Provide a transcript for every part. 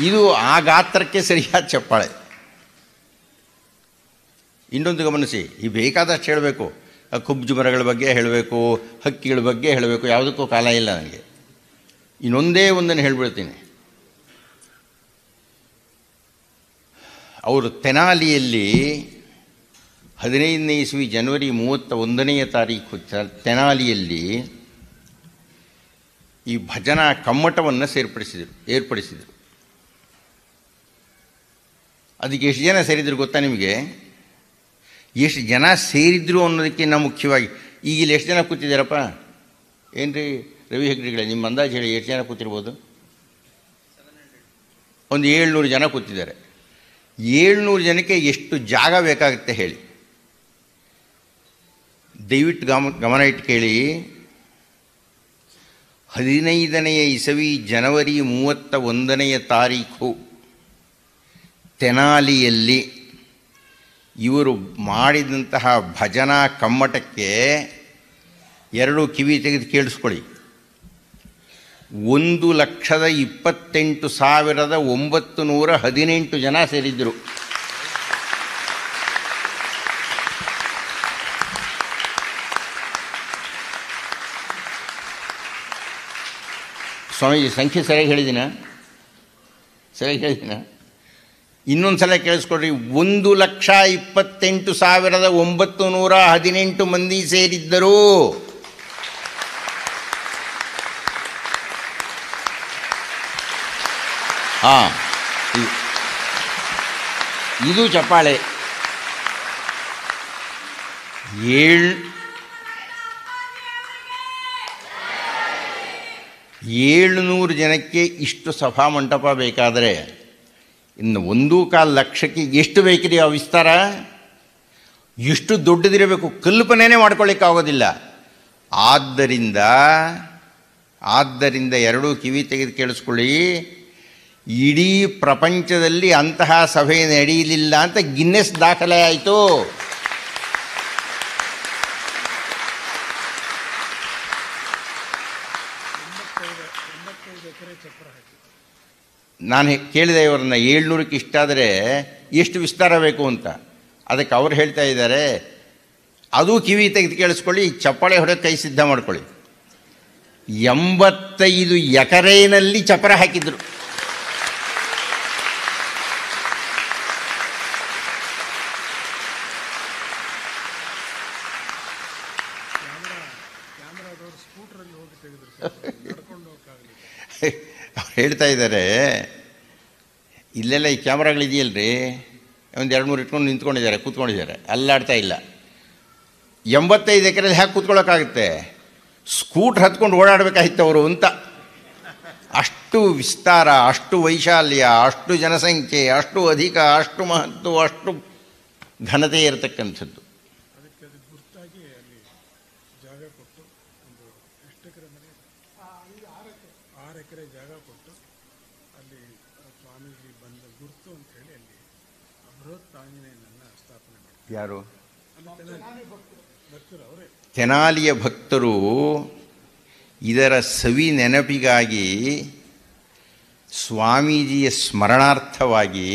ಇದು ಆ ಗಾತ್ರಕ್ಕೆ ಸರಿಯಾದ ಚಪ್ಪಾಳೆ. ಇನ್ನೊಂದು ಗಮನಿಸಿ, ಈ ಬೇಕಾದಷ್ಟು ಹೇಳಬೇಕು, ಕುಬ್ಜು ಮರಗಳ ಬಗ್ಗೆ ಹೇಳಬೇಕು, ಹಕ್ಕಿಗಳ ಬಗ್ಗೆ ಹೇಳಬೇಕು, ಯಾವುದಕ್ಕೂ ಕಾಲ ಇಲ್ಲ ನನಗೆ. ಇನ್ನೊಂದೇ ಒಂದನ್ನು ಹೇಳಿಬಿಡ್ತೀನಿ. ಅವರು ತೆನಾಲಿಯಲ್ಲಿ 15ನೇ ಇಸ್ವಿ ಜನವರಿ 31ನೇ ತಾರೀಕು ತೆನಾಲಿಯಲ್ಲಿ ಈ ಭಜನಾ ಕಮ್ಮಟವನ್ನು ಏರ್ಪಡಿಸಿದರು. ಅದಕ್ಕೆ ಎಷ್ಟು ಜನ ಸೇರಿದ್ರು ಗೊತ್ತಾ ನಿಮಗೆ? ಎಷ್ಟು ಜನ ಸೇರಿದ್ರು ಅನ್ನೋದಕ್ಕಿಂತ ಮುಖ್ಯವಾಗಿ ಈಗ ಇಲ್ಲಿ ಎಷ್ಟು ಜನ ಕೂತಿದ್ದಾರಪ್ಪ? ಏನು ರೀ ರವಿ ಹೆಗ್ಡೆಗಳೇ, ನಿಮ್ಮ ಅಂದಾಜು ಹೇಳಿ, ಎಷ್ಟು ಜನ ಕೂತಿರ್ಬೋದು? ಒಂದು 700 ಜನ ಕೂತಿದ್ದಾರೆ. 700 ಜನಕ್ಕೆ ಎಷ್ಟು ಜಾಗ ಬೇಕಾಗುತ್ತೆ ಹೇಳಿ? ದಯವಿಟ್ಟು ಗಮನ ಇಟ್ಟು ಕೇಳಿ. 15ನೇ ಇಸವಿ ಜನವರಿ 31ನೇ ತಾರೀಕು ತೆನಾಲಿಯಲ್ಲಿ ಇವರು ಮಾಡಿದಂತಹ ಭಜನಾ ಕಮ್ಮಟಕ್ಕೆ 2 ಕಿವಿ ತೆಗೆದು ಕೇಳಿಸ್ಕೊಳ್ಳಿ. 1,28,918 ಜನ ಸೇರಿದ್ದರು. ಸ್ವಾಮೀಜಿ ಸಂಖ್ಯೆ ಸರಿಯಾಗಿ ಹೇಳಿದ್ದೀನ? ಇನ್ನೊಂದು ಸಲ ಕೇಳಿಸ್ಕೊಡ್ರಿ. 1,28,918 ಮಂದಿ ಸೇರಿದ್ದರು. ಇದು ಚಪ್ಪಾಳೆ. 700 ಜನಕ್ಕೆ ಇಷ್ಟು ಸಭಾಮಂಟಪ ಬೇಕಾದರೆ ಇನ್ನು 1.25 ಲಕ್ಷಕ್ಕೆ ಎಷ್ಟು ಬೇಕಿದೆ ಆ ವಿಸ್ತಾರ? ಎಷ್ಟು ದೊಡ್ಡದಿರಬೇಕು, ಕಲ್ಪನೆಯೇ ಮಾಡ್ಕೊಳ್ಳಿಕ್ಕಾಗೋದಿಲ್ಲ. ಆದ್ದರಿಂದ 2 ಕಿವಿ ತೆಗೆದು ಕೇಳಿಸ್ಕೊಳ್ಳಿ. ಇಡೀ ಪ್ರಪಂಚದಲ್ಲಿ ಅಂತಹ ಸಭೆ ನಡೆಯಲಿಲ್ಲ ಅಂತ ಗಿನ್ನೆಸ್ ದಾಖಲೆ ಆಯಿತು. ನಾನು ಕೇಳಿದೆ ಇವರನ್ನ, 700ಕ್ಕೆ ಇಷ್ಟಾದರೆ ಎಷ್ಟು ವಿಸ್ತಾರ ಬೇಕು ಅಂತ. ಅದಕ್ಕೆ ಅವ್ರು ಹೇಳ್ತಾ ಇದ್ದಾರೆ, ಅದು ಕಿವಿ ತೆಗೆದು ಕೇಳಿಸ್ಕೊಳ್ಳಿ, ಚಪ್ಪಾಳೆ ಹೊಡೆಯೋಕ್ಕೆ ಕೈ ಸಿದ್ಧ ಮಾಡ್ಕೊಳ್ಳಿ. 85 ಎಕರೆನಲ್ಲಿ ಚಪ್ಪರ ಹಾಕಿದ್ರು. ಅವ್ರು ಹೇಳ್ತಾ ಇದ್ದಾರೆ, ಇಲ್ಲೆಲ್ಲ ಈ ಕ್ಯಾಮ್ರಾಗಳಿದೆಯಲ್ರಿ, ಒಂದು 2-3 ಇಟ್ಕೊಂಡು ನಿಂತ್ಕೊಂಡಿದ್ದಾರೆ, ಕೂತ್ಕೊಂಡಿದ್ದಾರೆ, ಅಲ್ಲಾಡ್ತಾ ಇಲ್ಲ. 85 ಎಕರೆಯಲ್ಲಿ ಹ್ಯಾಕೆ ಕೂತ್ಕೊಳ್ಳೋಕ್ಕಾಗುತ್ತೆ? ಸ್ಕೂಟ್ರ್ ಹತ್ಕೊಂಡು ಓಡಾಡಬೇಕಾಗಿತ್ತು ಅವರು ಅಂತ. ಅಷ್ಟು ವಿಸ್ತಾರ, ಅಷ್ಟು ವೈಶಾಲ್ಯ, ಅಷ್ಟು ಜನಸಂಖ್ಯೆ, ಅಷ್ಟು ಅಧಿಕ, ಅಷ್ಟು ಮಹತ್ವ, ಅಷ್ಟು ಘನತೆ ಇರತಕ್ಕಂಥದ್ದು. ಯಾರು? ತೆನಾಲಿಯ ಭಕ್ತರು ಇದರ ಸವಿ ನೆನಪಿಗಾಗಿ ಸ್ವಾಮೀಜಿಯ ಸ್ಮರಣಾರ್ಥವಾಗಿ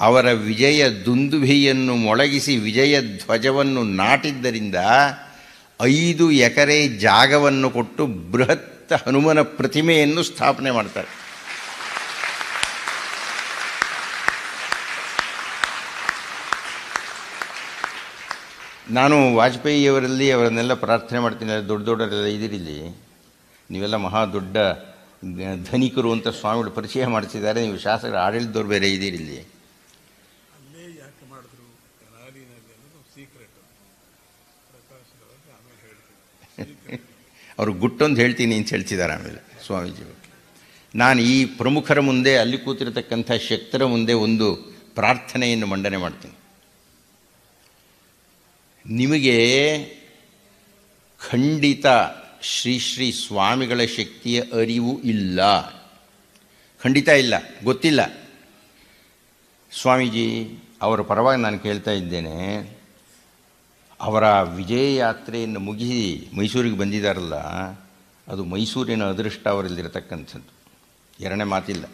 ಅವರ ವಿಜಯ ದುಂದುಭಿಯನ್ನು ಮೊಳಗಿಸಿ ವಿಜಯ ಧ್ವಜವನ್ನು ನಾಟಿದ್ದರಿಂದ 5 ಎಕರೆ ಜಾಗವನ್ನು ಕೊಟ್ಟು ಬೃಹತ್ ಹನುಮನ ಪ್ರತಿಮೆಯನ್ನು ಸ್ಥಾಪನೆ ಮಾಡ್ತಾರೆ. ನಾನು ವಾಜಪೇಯಿಯವರಲ್ಲಿ ಅವರನ್ನೆಲ್ಲ ಪ್ರಾರ್ಥನೆ ಮಾಡ್ತೀನಿ, ದೊಡ್ಡವರೆಲ್ಲ ಇದಿರಿಲ್ಲಿ, ನೀವೆಲ್ಲ ಮಹಾ ದೊಡ್ಡ ಧನಿಕರು ಅಂತ ಸ್ವಾಮಿಗಳು ಪರಿಚಯ ಮಾಡಿಸಿದ್ದಾರೆ, ನೀವು ಶಾಸಕರ ಆಡಳಿತದವ್ರು ಬೇರೆ ಇದ್ದೀರಿಲ್ಲಿ. ಅವರು ಗುಟ್ಟೊಂದು ಹೇಳ್ತೀನಿ ಅಂತ ಹೇಳ್ತಿದ್ದಾರೆ ಆಮೇಲೆ ಸ್ವಾಮೀಜಿ. ನಾನು ಈ ಪ್ರಮುಖರ ಮುಂದೆ, ಅಲ್ಲಿ ಕೂತಿರತಕ್ಕಂಥ ಶಕ್ತರ ಮುಂದೆ ಒಂದು ಪ್ರಾರ್ಥನೆಯನ್ನು ಮಂಡನೆ ಮಾಡ್ತೀನಿ. ನಿಮಗೆ ಖಂಡಿತ ಶ್ರೀ ಶ್ರೀ ಸ್ವಾಮಿಗಳ ಶಕ್ತಿಯ ಅರಿವು ಇಲ್ಲ, ಖಂಡಿತ ಇಲ್ಲ, ಗೊತ್ತಿಲ್ಲ. ಸ್ವಾಮೀಜಿ ಅವರ ಪರವಾಗಿ ನಾನು ಕೇಳ್ತಾ ಇದ್ದೇನೆ, ಅವರ ವಿಜಯ ಯಾತ್ರೆಯನ್ನು ಮುಗಿಸಿ ಮೈಸೂರಿಗೆ ಬಂದಿದ್ದಾರಲ್ಲ, ಅದು ಮೈಸೂರಿನ ಅದೃಷ್ಟ ಅವರಲ್ಲಿರತಕ್ಕಂಥದ್ದು, ಎರಡನೇ ಮಾತಿಲ್ಲ.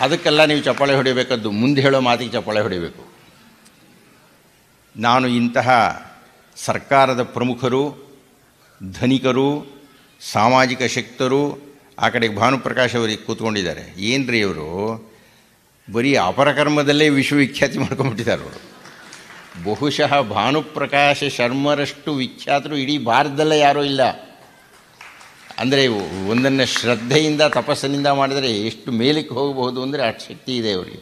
ಅದಕ್ಕೆಲ್ಲ ನೀವು ಚಪ್ಪಾಳೆ ಹೊಡಿಬೇಕದ್ದು, ಮುಂದೆ ಹೇಳೋ ಮಾತಿಗೆ ಚಪ್ಪಾಳೆ ಹೊಡಿಬೇಕು. ನಾನು ಇಂತಹ ಸರ್ಕಾರದ ಪ್ರಮುಖರು, ಧನಿಕರು, ಸಾಮಾಜಿಕ ಶಕ್ತರು, ಆ ಕಡೆಗೆ ಭಾನುಪ್ರಕಾಶ್ ಅವರಿಗೆ ಕೂತ್ಕೊಂಡಿದ್ದಾರೆ. ಏನ್ರಿ ಇವರು ಬರೀ ಅಪರಕರ್ಮದಲ್ಲೇ ವಿಶ್ವವಿಖ್ಯಾತಿ ಮಾಡ್ಕೊಂಡ್ಬಿಟ್ಟಿದ್ದಾರೆ ಅವರು. ಬಹುಶಃ ಭಾನುಪ್ರಕಾಶ ಶರ್ಮರಷ್ಟು ವಿಖ್ಯಾತರು ಇಡೀ ಭಾರತದಲ್ಲೇ ಯಾರೂ ಇಲ್ಲ. ಅಂದರೆ ಒಂದನ್ನು ಶ್ರದ್ಧೆಯಿಂದ ತಪಸ್ಸಿನಿಂದ ಮಾಡಿದರೆ ಎಷ್ಟು ಮೇಲಕ್ಕೆ ಹೋಗಬಹುದು ಅಂದರೆ ಅಷ್ಟು ಶಕ್ತಿ ಇದೆ ಅವರಿಗೆ.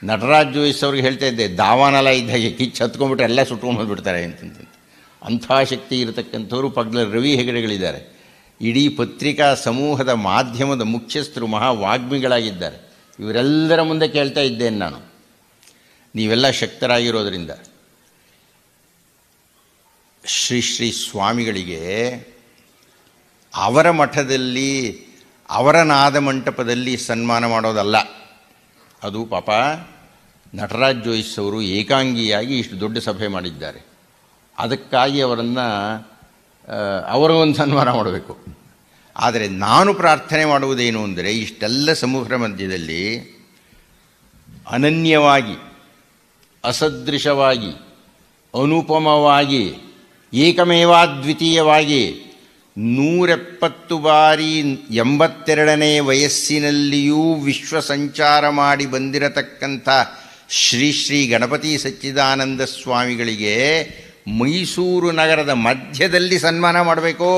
ನಟರಾಜ್ ಜೋಯಿಸ್ ಅವ್ರಿಗೆ ಹೇಳ್ತಾ ಇದ್ದೆ, ದಾವಾನಲ ಇದ್ದಾಗೆ ಕಿಚ್ಚು ಹತ್ಕೊಂಡ್ಬಿಟ್ರೆ ಎಲ್ಲ ಸುಟ್ಕೊಂಡು ಹೋಗ್ಬಿಡ್ತಾರೆ ಅಂತಂತ. ಅಂಥ ಶಕ್ತಿ ಇರತಕ್ಕಂಥವ್ರು ಪಕ್ಕದಲ್ಲಿ ರವಿ ಹೆಗಡೆಗಳಿದ್ದಾರೆ. ಇಡೀ ಪತ್ರಿಕಾ ಸಮೂಹದ ಮಾಧ್ಯಮದ ಮುಖ್ಯಸ್ಥರು, ಮಹಾವಾಗ್ಮಿಗಳಾಗಿದ್ದಾರೆ. ಇವರೆಲ್ಲರ ಮುಂದೆ ಕೇಳ್ತಾ ಇದ್ದೇನೆ ನಾನು, ನೀವೆಲ್ಲ ಶಕ್ತರಾಗಿರೋದರಿಂದ ಶ್ರೀ ಶ್ರೀ ಸ್ವಾಮಿಗಳಿಗೆ ಅವರ ಮಠದಲ್ಲಿ ಅವರ ನಾದಮಂಟಪದಲ್ಲಿ ಸನ್ಮಾನ ಮಾಡೋದಲ್ಲ. ಅದು ಪಾಪ ನಟರಾಜ್ ಜೋಯಿಸ್ ಅವರು ಏಕಾಂಗಿಯಾಗಿ ಇಷ್ಟು ದೊಡ್ಡ ಸಭೆ ಮಾಡಿದ್ದಾರೆ. ಅದಕ್ಕಾಗಿ ಅವರಿಗೊಂದು ಸನ್ಮಾನ ಮಾಡಬೇಕು. ಆದರೆ ನಾನು ಪ್ರಾರ್ಥನೆ ಮಾಡುವುದೇನು ಅಂದರೆ, ಇಷ್ಟೆಲ್ಲ ಸಮೂಹದ ಮಧ್ಯದಲ್ಲಿ ಅನನ್ಯವಾಗಿ, ಅಸದೃಶವಾಗಿ, ಅನುಪಮವಾಗಿ, ಏಕಮೇವಾದ್ವಿತೀಯವಾಗಿ 170 ಬಾರಿ 82ನೇ ವಯಸ್ಸಿನಲ್ಲಿಯೂ ವಿಶ್ವ ಸಂಚಾರ ಮಾಡಿ ಬಂದಿರತಕ್ಕಂಥ ಶ್ರೀ ಶ್ರೀ ಗಣಪತಿ ಸಚ್ಚಿದಾನಂದ ಸ್ವಾಮಿಗಳಿಗೆ ಮೈಸೂರು ನಗರದ ಮಧ್ಯದಲ್ಲಿ ಸನ್ಮಾನ ಮಾಡಬೇಕು.